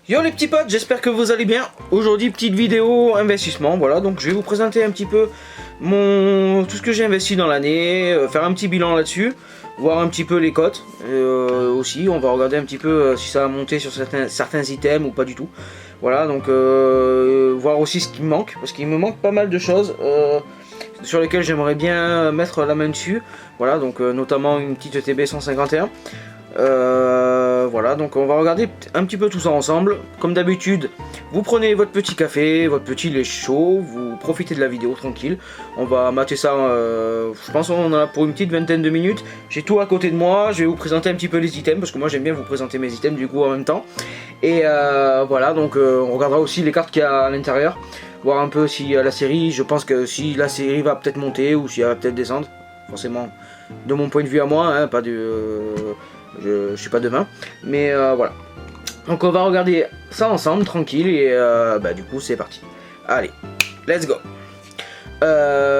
Yo les petits potes, j'espère que vous allez bien. Aujourd'hui petite vidéo investissement, voilà, donc je vais vous présenter un petit peu tout ce que j'ai investi dans l'année, faire un petit bilan là-dessus, voir un petit peu les cotes, aussi on va regarder un petit peu si ça a monté sur certains items ou pas du tout. Voilà, donc voir aussi ce qui me manque, parce qu'il me manque pas mal de choses sur lesquelles j'aimerais bien mettre la main dessus. Voilà, donc notamment une petite ETB 151. Voilà, donc on va regarder un petit peu tout ça ensemble. Comme d'habitude, vous prenez votre petit café, votre petit lait chaud, vous profitez de la vidéo tranquille. On va mater ça, je pense qu'on en a pour une petite vingtaine de minutes. J'ai tout à côté de moi, je vais vous présenter un petit peu les items, parce que moi j'aime bien vous présenter mes items du coup en même temps. Et voilà, donc on regardera aussi les cartes qu'il y a à l'intérieur, voir un peu si la série, je pense que si la série va peut-être monter ou si elle va peut-être descendre, forcément de mon point de vue à moi, hein, pas de... je suis pas demain, mais voilà. Donc on va regarder ça ensemble, tranquille, et du coup c'est parti. Allez, let's go.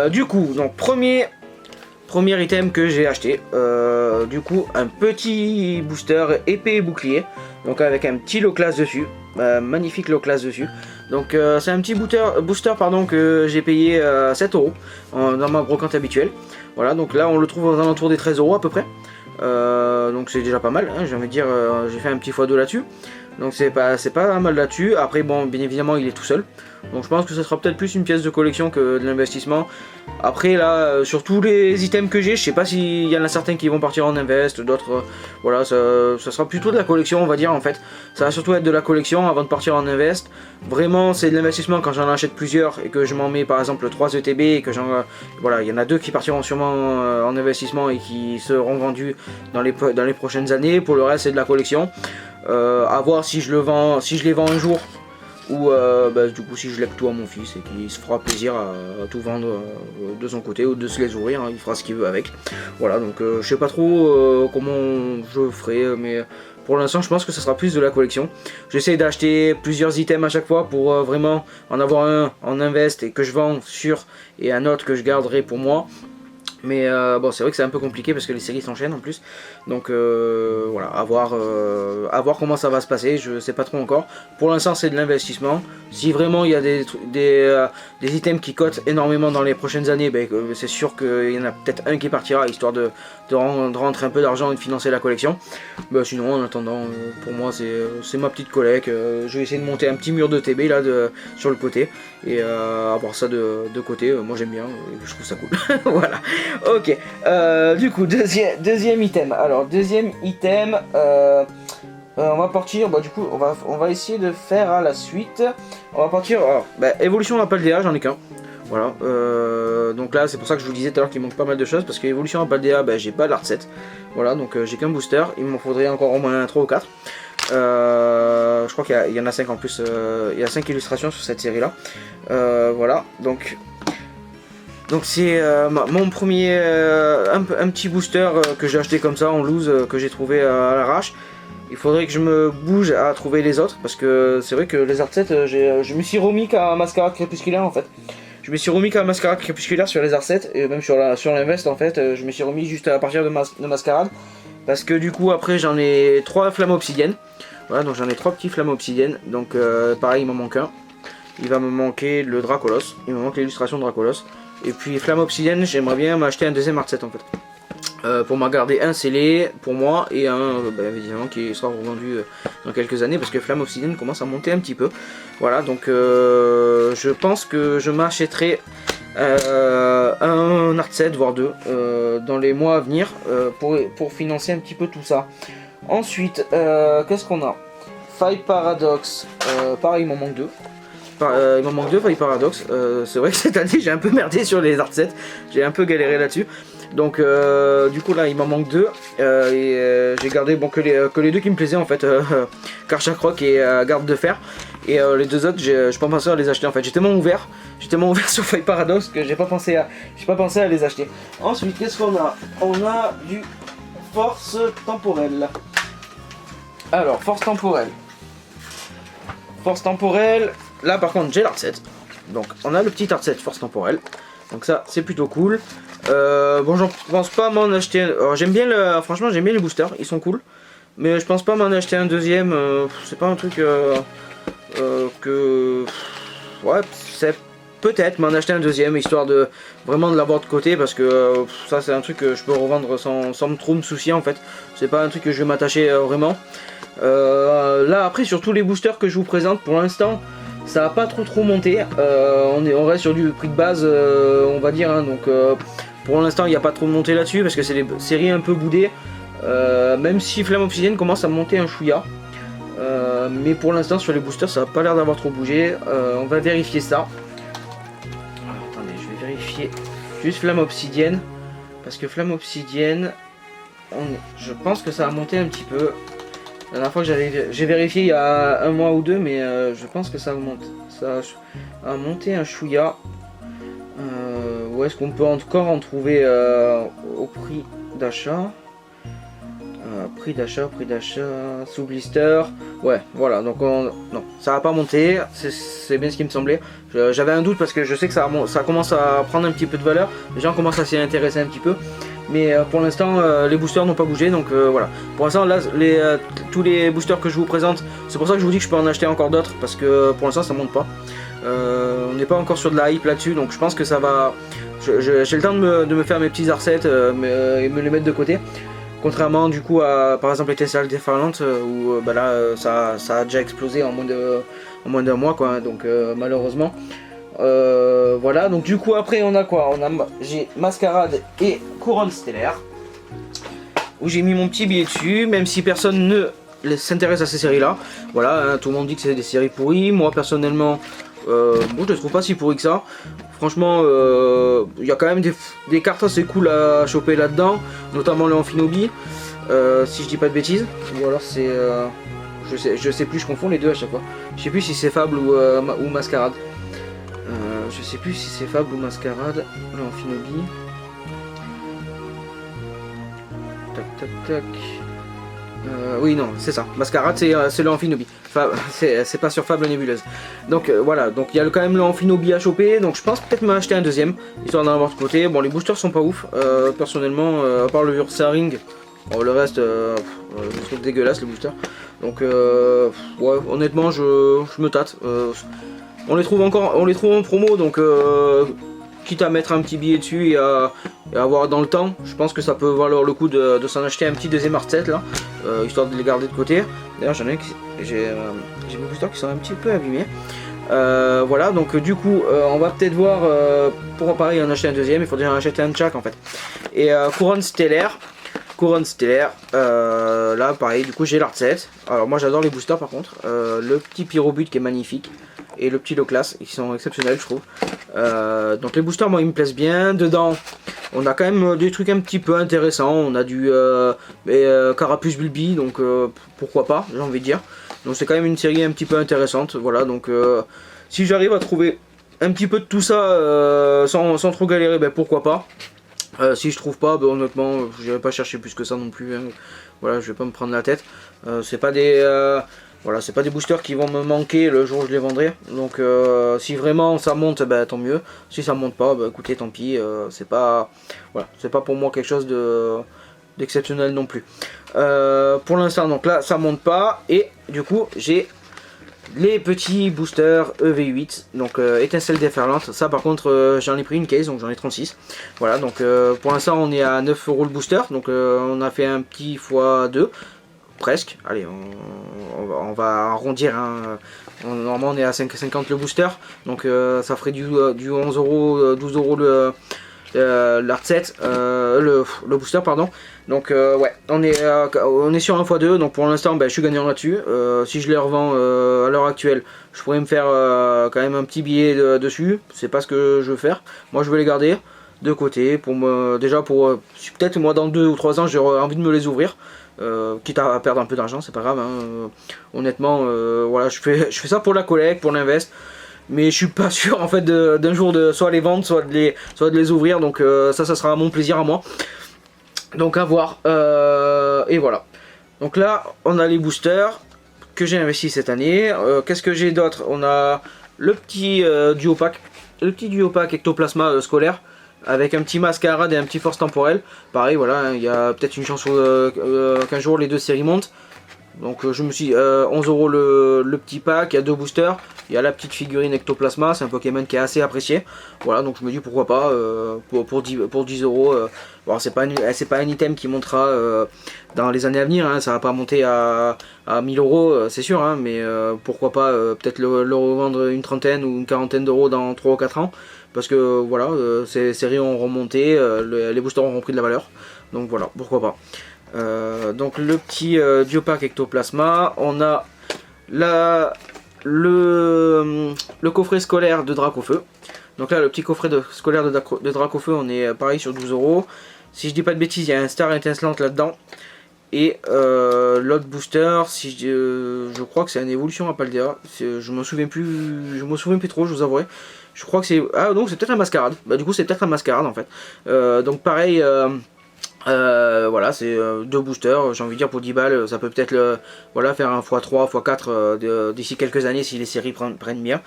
Du coup, donc premier item que j'ai acheté, du coup un petit booster épée et bouclier, donc avec un petit low class dessus, magnifique low class dessus. Donc c'est un petit booster pardon, que j'ai payé 7 € dans ma brocante habituelle. Voilà, donc là on le trouve aux alentours des 13 € à peu près. Donc c'est déjà pas mal, hein, j'ai envie de dire, j'ai fait un petit x2 là-dessus. Donc c'est pas mal là-dessus. Après bon, bien évidemment il est tout seul. Donc je pense que ce sera peut-être plus une pièce de collection que de l'investissement. Après là, sur tous les items que j'ai, je sais pas s'il y en a certains qui vont partir en invest, d'autres, voilà, ça sera plutôt de la collection on va dire en fait. Ça va surtout être de la collection avant de partir en invest. Vraiment c'est de l'investissement quand j'en achète plusieurs et que je m'en mets par exemple 3 ETB et que voilà, il y en a 2 qui partiront sûrement en investissement et qui seront vendus dans les prochaines années. Pour le reste c'est de la collection. À voir si je les vends un jour ou du coup si je lègue tout à mon fils et qu'il se fera plaisir à tout vendre de son côté ou de se les ouvrir, hein, il fera ce qu'il veut avec. Voilà, donc je sais pas trop comment je ferai, mais pour l'instant je pense que ce sera plus de la collection. J'essaie d'acheter plusieurs items à chaque fois pour vraiment en avoir un en invest et que je vends sur, et un autre que je garderai pour moi. Mais bon, c'est vrai que c'est un peu compliqué parce que les séries s'enchaînent en plus. Donc voilà, à voir comment ça va se passer, je sais pas trop encore. Pour l'instant c'est de l'investissement. Si vraiment il y a des items qui cotent énormément dans les prochaines années, c'est sûr qu'il y en a peut-être un qui partira, histoire de rentrer un peu d'argent et de financer la collection. Sinon en attendant, pour moi c'est ma petite collecte. Je vais essayer de monter un petit mur de TB là sur le côté. Et avoir ça de côté, moi j'aime bien, je trouve ça cool. Voilà, ok. Du coup, deuxième item. Alors, deuxième item, on va partir, du coup, on va essayer de faire à la suite. On va partir, alors, évolution à Paldea, j'en ai qu'un. Voilà, donc là c'est pour ça que je vous disais tout à l'heure qu'il manque pas mal de choses, parce que évolution à Paldea, j'ai pas l'art 7. Voilà, donc j'ai qu'un booster, il m'en faudrait encore au moins 3 ou 4. Je crois qu'il y en a 5 en plus, il y a 5 illustrations sur cette série là. Voilà, donc c'est mon premier un petit booster que j'ai acheté comme ça en loose, que j'ai trouvé à l'arrache. Il faudrait que je me bouge à trouver les autres, parce que c'est vrai que les art 7, je me suis remis qu'à Mascarade Crépusculaire en fait. Je me suis remis qu'à Mascarade Crépusculaire sur les art 7, et même sur l'invest en fait, je me suis remis juste à partir de Mascarade. Parce que du coup après j'en ai 3 flammes obsidiennes. Voilà, donc j'en ai 3 petits flammes obsidiennes. Donc pareil, il m'en manque un. Il va me manquer le Dracolos. Il me manque l'illustration de Dracolos. Et puis flamme obsidienne, j'aimerais bien m'acheter un deuxième art 7 en fait. Pour m'en garder un scellé pour moi et un évidemment qui sera revendu dans quelques années, parce que flamme obsidienne commence à monter un petit peu. Voilà, donc je pense que je m'achèterai un art 7 voire 2 dans les mois à venir pour financer un petit peu tout ça. Ensuite qu'est-ce qu'on a? Faille Paradox, pareil il m'en manque 2. Il m'en manque 2 Faille Paradox. C'est vrai que cette année j'ai un peu merdé sur les art 7, j'ai un peu galéré là-dessus. Donc du coup là il m'en manque 2 et j'ai gardé que les 2 qui me plaisaient en fait, Karchak et Garde de Fer. Et les 2 autres je pas pensé à les acheter en fait. J'ai tellement ouvert sur Faille Paradox que j'ai pas pensé à les acheter. Ensuite qu'est-ce qu'on a? On a du Force Temporelle. Alors Force Temporelle. Là par contre j'ai l'art 7. Donc on a le petit art 7 Force Temporelle. Donc ça c'est plutôt cool. Bon, j'en pense pas m'en acheter. J'aime bien franchement j'aime bien les boosters, ils sont cool. mais je pense pas m'en acheter un deuxième. C'est pas un truc que... Ouais, c'est peut-être m'en acheter un deuxième, histoire de vraiment de l'avoir de côté, parce que ça c'est un truc que je peux revendre sans trop me soucier en fait. C'est pas un truc que je vais m'attacher vraiment. Là après sur tous les boosters que je vous présente pour l'instant, ça a pas trop monté. On reste sur du prix de base, on va dire, hein, donc pour l'instant il n'y a pas trop de montée là-dessus, parce que c'est des séries un peu boudées. Même si Flamme Obsidienne commence à monter un chouïa. Mais pour l'instant sur les boosters ça n'a pas l'air d'avoir trop bougé. On va vérifier ça. Attendez, je vais vérifier juste Flamme Obsidienne, parce que Flamme Obsidienne, je pense que ça a monté un petit peu. La dernière fois que j'ai vérifié il y a un mois ou deux, mais je pense que ça monte. Ça a monté un chouïa. Où est-ce qu'on peut encore en trouver au prix d'achat? Prix d'achat, sous blister. Ouais, voilà, donc non, ça va pas monter, c'est bien ce qui me semblait. J'avais un doute parce que je sais que ça commence à prendre un petit peu de valeur. Les gens commencent à s'y intéresser un petit peu. Mais pour l'instant, les boosters n'ont pas bougé, donc voilà. Pour l'instant, là, tous les boosters que je vous présente, c'est pour ça que je vous dis que je peux en acheter encore d'autres, parce que pour l'instant, ça monte pas. On n'est pas encore sur de la hype là-dessus, donc je pense que ça va... J'ai le temps de me faire mes petits recettes et me les mettre de côté. Contrairement du coup à par exemple les Tesla déferlantes où bah là ça a déjà explosé en moins d'un mois quoi, donc malheureusement. Voilà, donc du coup après on a quoi? J'ai Mascarade et Couronne Stellaire, où j'ai mis mon petit billet dessus, même si personne ne s'intéresse à ces séries là. Voilà, hein, tout le monde dit que c'est des séries pourries. Moi personnellement, bon, je les trouve pas si pourries que ça. Franchement, il y a quand même des cartes assez cool à choper là-dedans, notamment le Amphinobi, si je dis pas de bêtises. Ou alors c'est... je sais plus, je confonds les deux à chaque fois. Je sais plus si c'est Fable ou Mascarade. Je sais plus si c'est Fable ou Mascarade, le Amphinobi. Tac tac tac. Oui non, c'est ça. Mascarade c'est le Amphinobi. C'est pas sur Fable Nébuleuse. Donc voilà, donc il y a quand même le Amphinobi à choper. Donc je pense peut-être m'acheter un deuxième, histoire d'en avoir de côté. Bon, les boosters sont pas ouf. Personnellement, à part le Ursaring, bon, le reste, je trouve dégueulasse les boosters. Donc ouais, honnêtement, je me tâte. On les trouve en promo, donc quitte à mettre un petit billet dessus et à avoir dans le temps, je pense que ça peut valoir le coup de s'en acheter un petit deuxième art set là, histoire de les garder de côté. D'ailleurs j'en ai j'ai mes boosters qui sont un petit peu abîmés. Voilà, donc du coup on va peut-être voir pour pareil en acheter un deuxième, il faut déjà en acheter un de chaque en fait. Et Couronne Stellaire, là pareil, du coup j'ai l'art set. Alors moi j'adore les boosters par contre, le petit Pyrobut qui est magnifique, et le petit Loclas, qui sont exceptionnels je trouve. Donc les boosters moi ils me plaisent bien. Dedans on a quand même des trucs un petit peu intéressants. On a du Carapuce Bulbi, donc pourquoi pas, j'ai envie de dire. Donc c'est quand même une série un petit peu intéressante. Voilà, donc si j'arrive à trouver un petit peu de tout ça sans trop galérer, ben pourquoi pas. Si je trouve pas, ben, honnêtement j'irai pas chercher plus que ça non plus, hein. Voilà, je vais pas me prendre la tête. C'est pas des voilà, c'est pas des boosters qui vont me manquer le jour où je les vendrai. Donc si vraiment ça monte, bah, tant mieux. Si ça monte pas, bah, écoutez, tant pis. C'est pas, voilà, c'est pas pour moi quelque chose d'exceptionnel non plus. Pour l'instant, donc là, ça monte pas. Et du coup, j'ai les petits boosters EV8, donc étincelle déferlante. Ça par contre j'en ai pris une case, donc j'en ai 36. Voilà, donc pour l'instant on est à 9 € le booster, donc on a fait un petit x2. Presque, allez, on va arrondir, hein. Normalement on est à 5,50 le booster, donc ça ferait du 11 €, 12 € l'art set, le booster pardon. Donc ouais, on est sur un x2, donc pour l'instant ben, je suis gagnant là-dessus. Si je les revends à l'heure actuelle, je pourrais me faire quand même un petit billet dessus. C'est pas ce que je veux faire, moi je veux les garder de côté pour déjà pour peut-être moi dans 2 ou 3 ans j'aurai envie de me les ouvrir. Quitte à perdre un peu d'argent, c'est pas grave, hein. Honnêtement, voilà, je fais ça pour la collecte, pour l'invest, mais je suis pas sûr en fait d'un jour de soit les vendre, soit de les ouvrir, donc ça sera mon plaisir à moi. Donc à voir, et voilà. Donc là, on a les boosters que j'ai investi cette année. Qu'est-ce que j'ai d'autre? On a le petit duo pack, Ectoplasma scolaire, avec un petit Mascarade et un petit Force Temporelle. Pareil, voilà, il y a peut-être une chance qu'un jour les deux séries montent. Donc je me suis 11 € le petit pack, il y a 2 boosters, il y a la petite figurine Ectoplasma, c'est un Pokémon qui est assez apprécié. Voilà, donc je me dis pourquoi pas pour 10 €. Bon, c'est pas un item qui montera dans les années à venir, hein, ça va pas monter à 1000 €, c'est sûr, hein, mais pourquoi pas peut-être le revendre une trentaine ou une quarantaine d'euros dans 3 ou 4 ans. Parce que voilà, ces séries ont remonté, les boosters ont repris de la valeur. Donc voilà, pourquoi pas. Donc le petit Biopack Ectoplasma, on a le coffret scolaire de Dracofeu. Donc là, le petit coffret scolaire de Dracofeu, on est pareil sur 12 €. Si je dis pas de bêtises, il y a un Star étincelante là-dedans. Et l'autre booster, si je crois que c'est une évolution à Paldea. Je me souviens plus trop, je vous avouerai. Je crois que c'est... Ah donc c'est peut-être la mascarade. Bah du coup c'est peut-être la mascarade en fait. Donc pareil, voilà, c'est 2 boosters. J'ai envie de dire pour 10 balles, ça peut peut-être voilà, faire un x3, x4 d'ici quelques années si les séries prennent bien.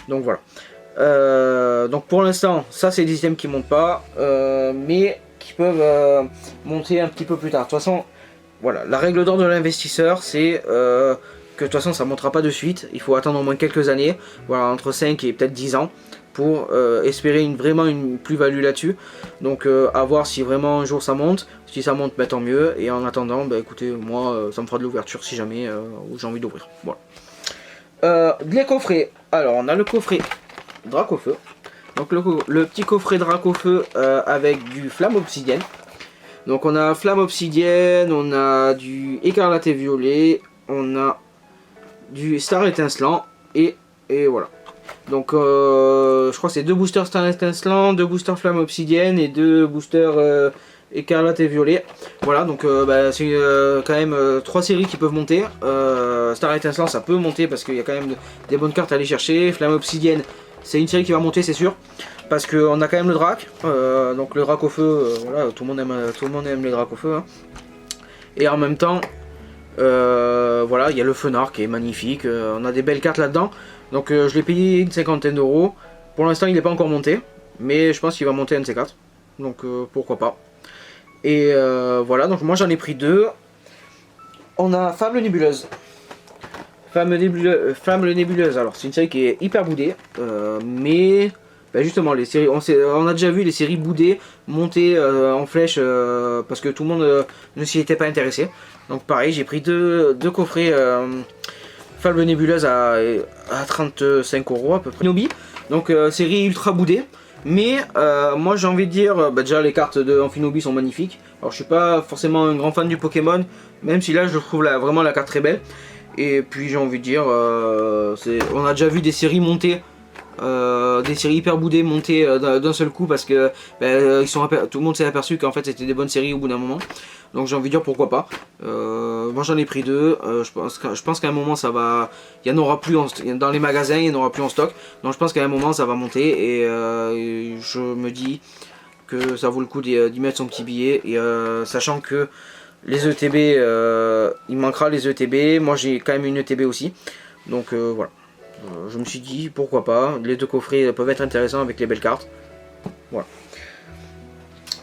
Donc voilà. Donc pour l'instant, ça c'est des items qui montent pas, mais qui peuvent monter un petit peu plus tard. De toute façon, voilà, la règle d'or de l'investisseur, c'est que de toute façon ça ne montera pas de suite. Il faut attendre au moins quelques années, voilà, entre 5 et peut-être 10 ans. Pour espérer vraiment une plus-value là-dessus. Donc à voir si vraiment un jour ça monte. Si ça monte, bah, tant mieux. Et en attendant, bah, écoutez, moi ça me fera de l'ouverture si jamais j'ai envie d'ouvrir. Voilà. Les coffrets. Alors on a le coffret Dracofeu. Donc le petit coffret Dracofeu avec du flamme obsidienne. Donc on a flamme obsidienne, on a du écarlate et violet, on a du star étincelant et voilà. Donc je crois que c'est 2 boosters Star étincelant, 2 boosters flamme obsidienne et 2 boosters écarlate et violet. Voilà, donc bah, c'est quand même 3 séries qui peuvent monter. Star étincelant ça peut monter parce qu'il y a quand même des bonnes cartes à aller chercher. Flamme obsidienne c'est une série qui va monter, c'est sûr. Parce qu'on a quand même le drac. Donc le drac au feu, voilà, tout le monde aime les dracs au feu. Hein. Et en même temps, voilà, il y a le fenard qui est magnifique. On a des belles cartes là-dedans. Donc je l'ai payé une cinquantaine d'euros. Pour l'instant il n'est pas encore monté. Mais je pense qu'il va monter un de ces 4. Donc pourquoi pas. Et voilà, donc moi j'en ai pris 2. On a Fable Nébuleuse. Fable Nébuleuse, alors c'est une série qui est hyper boudée. Mais bah, justement, les séries, on a déjà vu les séries boudées monter en flèche parce que tout le monde ne s'y était pas intéressé. Donc pareil, j'ai pris deux coffrets Fable Nébuleuse à 35 € à peu près. Nobi, donc série ultra boudée. Mais moi j'ai envie de dire, bah, déjà les cartes de Amphinobi sont magnifiques. Alors je suis pas forcément un grand fan du Pokémon, même si là je trouve vraiment la carte très belle. Et puis j'ai envie de dire, on a déjà vu des séries monter, des séries hyper boudées monter d'un seul coup parce que tout le monde s'est aperçu qu'en fait c'était des bonnes séries au bout d'un moment. Donc j'ai envie de dire pourquoi pas. Moi j'en ai pris 2. Je pense qu'à un moment ça va, il y en aura plus dans les magasins, il n'y en aura plus en stock. Donc je pense qu'à un moment ça va monter et je me dis que ça vaut le coup d'y mettre son petit billet et sachant que les ETB, il manquera les ETB. Moi j'ai quand même une ETB aussi. Donc voilà. Je me suis dit pourquoi pas. Les 2 coffrets peuvent être intéressants avec les belles cartes. Voilà.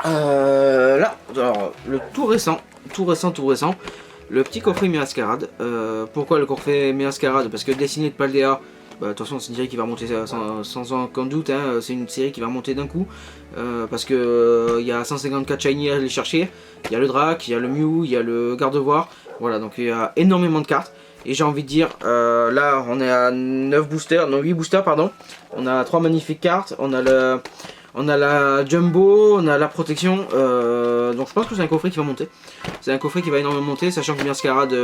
Là, alors, le tout récent. Le petit coffret Miascarade. Pourquoi le coffret Miascarade? Parce que dessiné de Paldea. Bah, de toute façon c'est une série qui va monter sans aucun doute, hein. C'est une série qui va monter d'un coup parce que il y a 154 shiny à aller chercher, il y a le drac, il y a le Mew, il y a le gardevoir, voilà, donc il y a énormément de cartes et j'ai envie de dire là on est à 9 boosters, non 8 boosters pardon, on a 3 magnifiques cartes, on a la Jumbo, on a la protection, donc je pense que c'est un coffret qui va monter. C'est un coffret qui va énormément monter, sachant que Miascarade,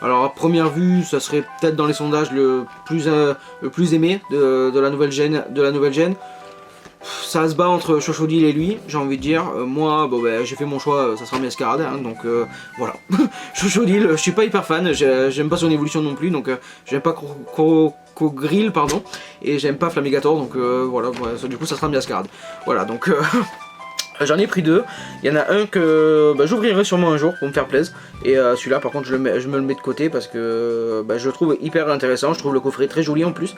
alors à première vue, ça serait peut-être dans les sondages le plus aimé de la nouvelle gène. Ça se bat entre Chochodile et lui, j'ai envie de dire. Moi, bon, bah, j'ai fait mon choix, ça sera Miascarade, hein, donc voilà. Chochodile, je suis pas hyper fan, j'aime pas son évolution non plus, donc j'aime pas Grill, pardon, et j'aime pas Flamigator, donc voilà, du coup ça sera Miascarade. Voilà, donc j'en ai pris 2. Il y en a un que j'ouvrirai sûrement un jour pour me faire plaisir. Et celui-là par contre je me le mets de côté parce que je le trouve hyper intéressant. Je trouve le coffret très joli en plus.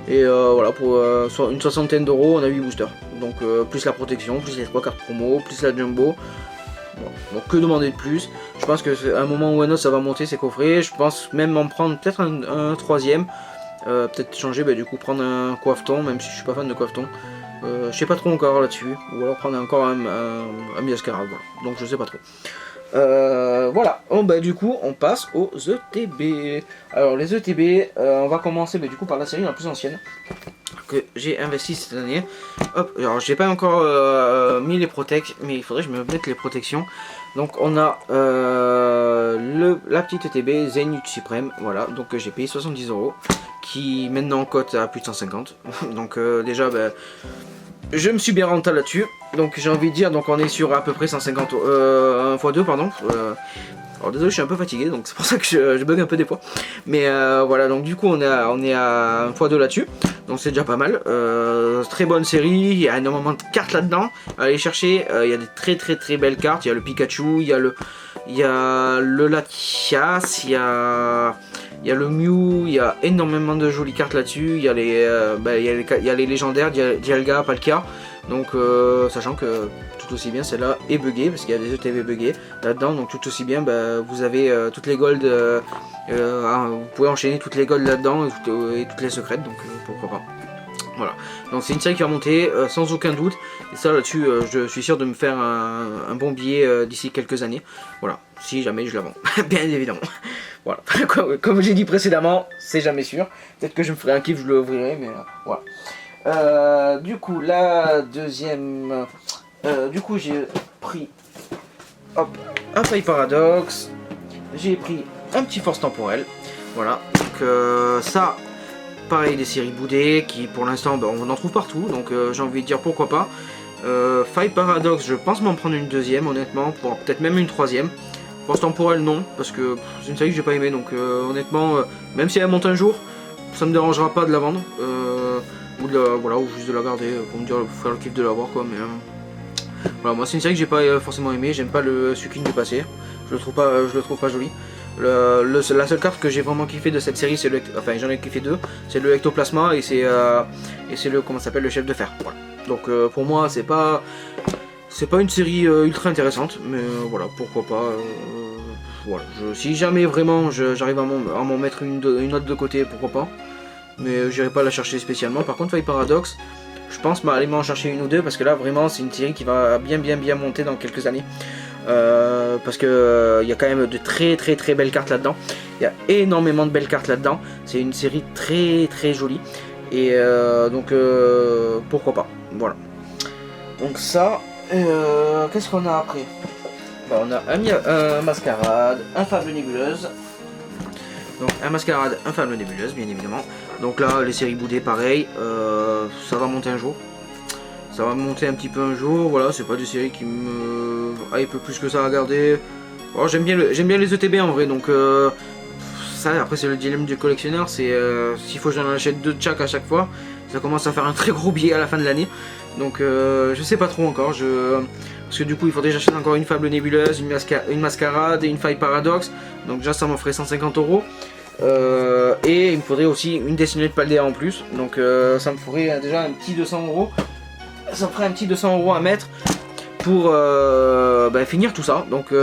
Et voilà, pour une soixantaine d'euros on a 8 boosters. Donc plus la protection, plus les 3 cartes promo, plus la jumbo. Bon. Donc que demander de plus? Je pense que à un moment ou un autre ça va monter ces coffrets. Je pense même en prendre peut-être un troisième. Peut-être changer, du coup prendre un coiffeton, même si je suis pas fan de coiffeton. Je sais pas trop encore là-dessus. Ou alors prendre encore un Miascarade, voilà. Donc je sais pas trop. Voilà, du coup on passe aux ETB. Alors les ETB, on va commencer du coup par la série la plus ancienne que j'ai investi cette année. Hop, alors j'ai pas encore mis les protects, mais il faudrait que je me mette les protections. Donc on a la petite ETB Zenith Supreme, voilà, donc j'ai payé 70 €, qui maintenant cote à plus de 150. Donc déjà je me suis bien rentable là-dessus. Donc j'ai envie de dire, donc on est sur à peu près 150 1 x 2 pardon. Alors désolé, je suis un peu fatigué, donc c'est pour ça que je bug un peu des fois. Mais voilà, donc du coup on est à 1 x 2 là-dessus. Donc c'est déjà pas mal. Très bonne série, il y a énormément de cartes là-dedans. Allez chercher, il y a des très belles cartes. Il y a le Pikachu, il y a le Latias, il y a le Mew, il y a énormément de jolies cartes là-dessus. Il y a les légendaires, Dialga, Palkia. Donc sachant que tout aussi bien celle-là est buggée, parce qu'il y a des ETB buggés là-dedans. Donc tout aussi bien vous avez toutes les golds, vous pouvez enchaîner toutes les golds là-dedans et toutes les secrètes, donc pourquoi pas. Voilà, donc c'est une série qui va monter sans aucun doute, et ça là-dessus je suis sûr de me faire un bon billet d'ici quelques années. Voilà, si jamais je la vends, bien évidemment. Voilà, comme j'ai dit précédemment, c'est jamais sûr. Peut-être que je me ferai un kiff, je l'ouvrirai, mais voilà. Du coup, la deuxième... du coup, j'ai pris un Faille Paradox. J'ai pris un petit Force Temporelle. Voilà, donc ça... Pareil, des séries boudées qui pour l'instant on en trouve partout, donc j'ai envie de dire pourquoi pas. Faille Paradox, je pense m'en prendre une deuxième honnêtement, peut-être même une troisième. Force Temporelle non, parce que c'est une série que j'ai pas aimé, donc honnêtement, même si elle monte un jour, ça me dérangera pas de la vendre, ou juste de la garder pour me dire, faire le kiff de l'avoir quoi. Mais voilà, moi c'est une série que j'ai pas forcément aimé, j'aime pas le Sukin du passé, je le trouve pas joli. La seule carte que j'ai vraiment kiffé de cette série, c'est j'en ai kiffé deux, c'est le Ectoplasma et c'est le, comment ça s'appelle, le Chef de Fer. Voilà. Donc pour moi c'est pas une série ultra intéressante, mais voilà, pourquoi pas. Voilà, si jamais vraiment j'arrive à m'en mettre une autre de côté, pourquoi pas. Mais j'irai pas la chercher spécialement. Par contre Faille Paradox, je pense aller m'en chercher une ou deux, parce que là vraiment c'est une série qui va bien monter dans quelques années. Parce que il y a quand même de très belles cartes là-dedans. Il y a énormément de belles cartes là-dedans. C'est une série très jolie. Et donc pourquoi pas. Voilà. Donc ça, qu'est-ce qu'on a après? On a un Mascarade, un Fable Nébuleuse. Donc un Mascarade, un Fable Nébuleuse, bien évidemment. Donc là, les séries boudées, pareil. Ça va monter un jour. Ça va monter un petit peu un jour, voilà, c'est pas des séries qui me hype plus que ça à regarder. Oh, j'aime bien les ETB en vrai, donc ça après c'est le dilemme du collectionneur, c'est s'il faut que j'en achète 2 de chaque à chaque fois, ça commence à faire un très gros billet à la fin de l'année. Donc je sais pas trop encore, parce que du coup il faudrait que j'achète encore une Fable Nébuleuse, une Mascarade et une Faille Paradox, donc déjà ça m'en ferait 150 €. Et il me faudrait aussi une dessinée de Paldea en plus, donc ça me ferait déjà un petit 200 €. Ça ferait un petit 200 € à mettre pour finir tout ça, donc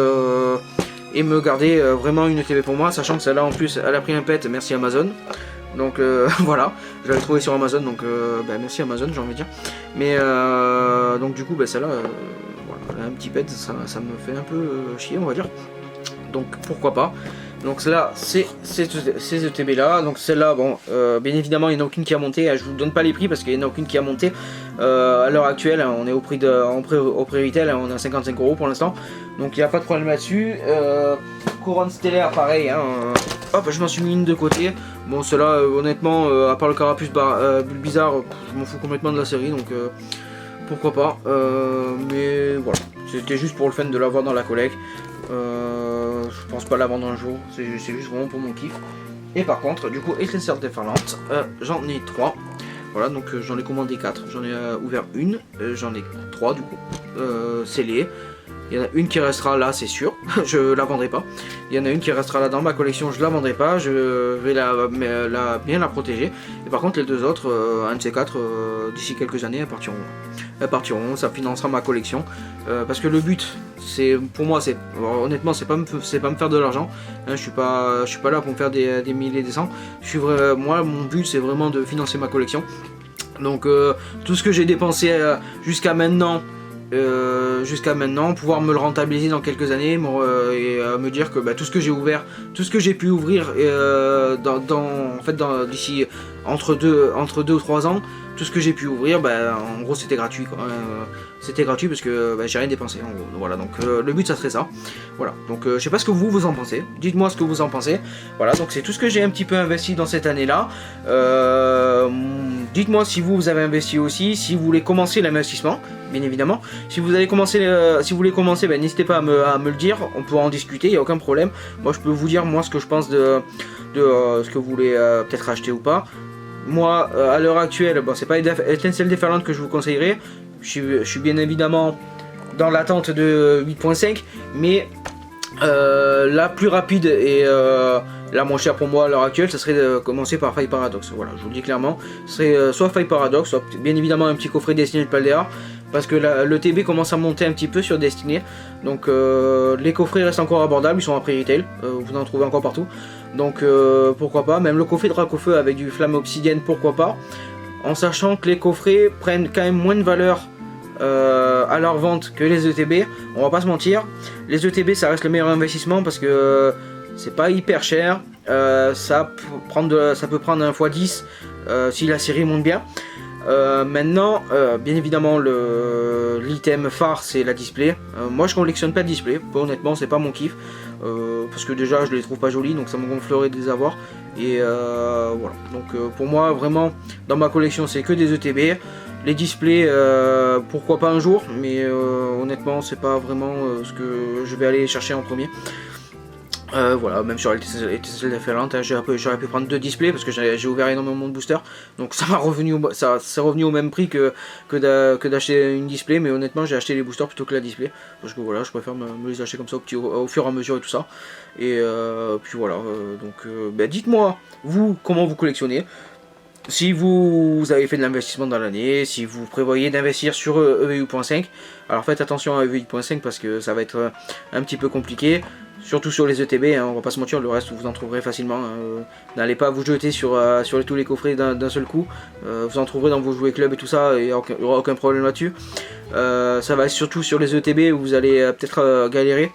et me garder vraiment une ETB pour moi, sachant que celle-là en plus elle a pris un pet, merci Amazon. Donc voilà, je l'avais trouvé sur Amazon, donc merci Amazon, j'ai envie de dire. Mais donc du coup celle-là, voilà, elle a un petit pet, ça me fait un peu chier, on va dire. Donc pourquoi pas. Donc là, c'est ces ETB là. Donc celle-là, bien évidemment, il n'y en a aucune qui a monté. Je vous donne pas les prix parce qu'il n'y en a aucune qui a monté. À l'heure actuelle, on est au prix au prix retail, on a 55 € pour l'instant. Donc il n'y a pas de problème là-dessus. Couronne stellaire, pareil. Hop, je m'en suis mis une de côté. Bon, celle-là, honnêtement, à part le carapuce bizarre, je m'en fous complètement de la série. Donc pourquoi pas. Mais voilà, c'était juste pour le fun de l'avoir dans la collecte. Je pense pas la vendre un jour, c'est juste vraiment pour mon kiff. Et par contre, du coup, étincelle déferlante, j'en ai 3. Voilà, donc j'en ai commandé 4. J'en ai ouvert une, j'en ai 3 du coup, scellées. Il y en a une qui restera là, c'est sûr. Je la vendrai pas. Il y en a une qui restera là dans ma collection, je la vendrai pas. Je vais bien la protéger. Et par contre les deux autres, un de ces quatre, d'ici quelques années, elles partiront. Elles partiront, ça financera ma collection. Parce que le but, c'est pour moi, c'est honnêtement, c'est pas me faire de l'argent. Hein, je suis pas là pour me faire des milliers et des cents. Moi, mon but, c'est vraiment de financer ma collection. Donc tout ce que j'ai dépensé jusqu'à maintenant, pouvoir me le rentabiliser dans quelques années et me dire que tout ce que j'ai ouvert, tout ce que j'ai pu ouvrir d'ici entre deux ou 3 ans, tout ce que j'ai pu ouvrir, en gros c'était gratuit quoi. C'était gratuit parce que j'ai rien dépensé en gros. Voilà, donc le but ça serait ça. Voilà, donc je sais pas ce que vous en pensez. Dites-moi ce que vous en pensez. Voilà, donc c'est tout ce que j'ai un petit peu investi dans cette année là. Dites-moi si vous avez investi aussi, si vous voulez commencer l'investissement, bien évidemment. Si vous voulez commencer, n'hésitez pas à me le dire, on peut en discuter, il n'y a aucun problème. Moi je peux vous dire ce que je pense de ce que vous voulez peut-être acheter ou pas. Moi à l'heure actuelle, c'est pas Étincelle déferlante que je vous conseillerais. Je suis bien évidemment dans l'attente de 8.5, mais la plus rapide et la moins chère pour moi à l'heure actuelle, ça serait de commencer par Faille Paradox. Voilà, je vous le dis clairement, ce serait soit Faille Paradox, soit bien évidemment un petit coffret Destiné de Paldea, parce que le TB commence à monter un petit peu sur Destiné, donc les coffrets restent encore abordables, ils sont à prix retail, vous en trouvez encore partout, donc pourquoi pas, même le coffret Dracofeu avec du flamme obsidienne, pourquoi pas, en sachant que les coffrets prennent quand même moins de valeur à leur vente que les ETB, on va pas se mentir. Les ETB ça reste le meilleur investissement parce que c'est pas hyper cher, ça peut prendre un x10 si la série monte bien. Maintenant, bien évidemment, l'item phare c'est la display. Moi je collectionne pas de display, honnêtement c'est pas mon kiff, parce que déjà je les trouve pas jolies, donc ça me gonflerait de les avoir. Et voilà, donc pour moi vraiment dans ma collection c'est que des ETB. Les displays, pourquoi pas un jour, mais honnêtement c'est pas vraiment ce que je vais aller chercher en premier. Voilà, même sur Étincelle déferlante, j'aurais pu prendre 2 displays parce que j'ai ouvert énormément de boosters, donc ça c'est revenu au même prix que d'acheter une display, mais honnêtement j'ai acheté les boosters plutôt que la display, parce que voilà, je préfère me les acheter comme ça au fur et à mesure et tout ça. Et puis voilà, donc dites-moi vous comment vous collectionnez. Si vous avez fait de l'investissement dans l'année, si vous prévoyez d'investir sur EV8.5, alors faites attention à EV8.5 parce que ça va être un petit peu compliqué, surtout sur les ETB, hein, on va pas se mentir, le reste vous en trouverez facilement. N'allez pas vous jeter sur tous les coffrets d'un seul coup, vous en trouverez dans vos jouets club et tout ça, et il n'y aura aucun problème là-dessus. Ça va être surtout sur les ETB où vous allez peut-être galérer.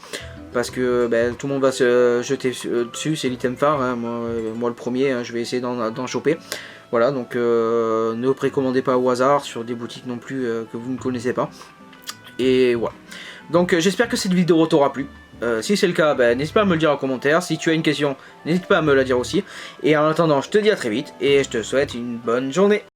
Parce que tout le monde va se jeter dessus, c'est l'item phare, hein, moi le premier, hein, je vais essayer d'en choper. Voilà, donc ne précommandez pas au hasard sur des boutiques non plus que vous ne connaissez pas. Et voilà. Donc j'espère que cette vidéo t'aura plu. Si c'est le cas, n'hésite pas à me le dire en commentaire. Si tu as une question, n'hésite pas à me la dire aussi. Et en attendant, je te dis à très vite et je te souhaite une bonne journée.